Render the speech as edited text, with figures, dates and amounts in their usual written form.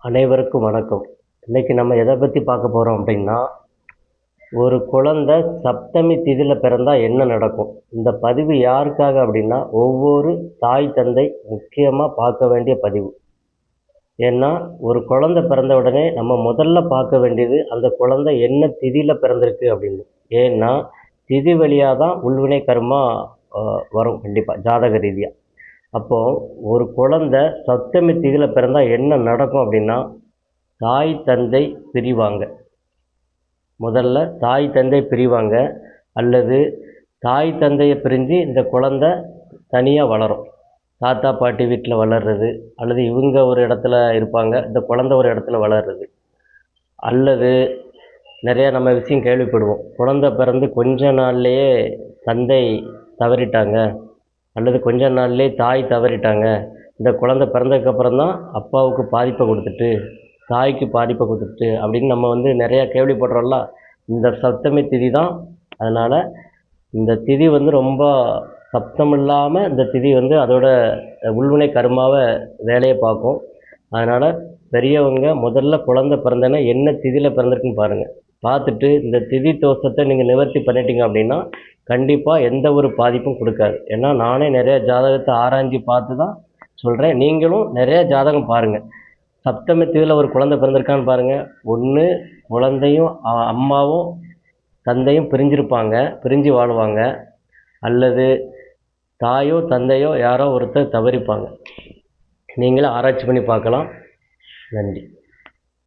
அனைவருக்கும் வணக்கம். இன்றைக்கி நம்ம எதை பற்றி பார்க்க போகிறோம் அப்படின்னா, ஒரு குழந்தை சப்தமி திதியில் பிறந்தால் என்ன நடக்கும். இந்த பதிவு யாருக்காக அப்படின்னா, ஒவ்வொரு தாய் தந்தை முக்கியமாக பார்க்க வேண்டிய பதிவு. ஏன்னா ஒரு குழந்தை பிறந்த உடனே நம்ம முதல்ல பார்க்க வேண்டியது அந்த குழந்தை என்ன திதியில் பிறந்திருக்கு அப்படின்னு. ஏன்னா திதி வழியாக தான் உள்வினை கர்மா வரும் கண்டிப்பாக ஜாதக ரீதியாக. அப்போது ஒரு குழந்தை சப்தமி திதியில் பிறந்தால் என்ன நடக்கும் அப்படின்னா, தாய் தந்தை பிரிவாங்க. முதல்ல தாய் தந்தை பிரிவாங்க, அல்லது தாய் தந்தையை பிரிஞ்சு இந்த குழந்தை தனியாக வளரும். தாத்தா பாட்டி வீட்டில் வளர்றது, அல்லது இவங்க ஒரு இடத்துல இருப்பாங்க, இந்த குழந்தை ஒரு இடத்துல வளர்றது. அல்லது நிறையா நம்ம விஷயம் கேள்விப்படுவோம், குழந்தை பிறந்து கொஞ்ச நாள்லேயே தந்தை தவறிட்டாங்க, அல்லது கொஞ்ச நாள்லேயே தாய் தவறிட்டாங்க. இந்த குழந்தை பிறந்ததுக்கப்புறம் தான் அப்பாவுக்கு பாதிப்பை கொடுத்துட்டு தாய்க்கு பாதிப்பை கொடுத்துட்டு அப்படின்னு நம்ம நிறையா கேள்விப்படுறோம்ல. இந்த சப்தமி திதி தான். அதனால் இந்த திதி ரொம்ப சப்தம் இல்லாமல் இந்த திதி அதோட உள்வினை கர்மாவை வேலையை பார்க்கும். அதனால் பெரியவங்க முதல்ல குழந்தை பிறந்தனா என்ன திதியில் பிறந்திருக்குன்னு பாருங்கள். பார்த்துட்டு இந்த திதி தோஷத்தை நீங்கள் நிவர்த்தி பண்ணிட்டீங்க அப்படின்னா கண்டிப்பாக எந்த ஒரு பாதிப்பும் கொடுக்காது. ஏன்னா நானே நிறைய ஜாதகத்தை ஆராய்ஞ்சு பார்த்து தான் சொல்கிறேன். நீங்களும் நிறைய ஜாதகம் பாருங்கள். சப்தமி திதியில் ஒரு குழந்தை பிறந்திருக்கான்னு பாருங்கள். ஒன்று குழந்தையும் அம்மாவும் தந்தையும் பிரிஞ்சிருப்பாங்க, பிரிஞ்சு வாழுவாங்க. அல்லது தாயோ தந்தையோ யாரோ ஒருத்தர் தவறிப்பாங்க. நீங்களே ஆராய்ச்சி பண்ணி பார்க்கலாம். நன்றி.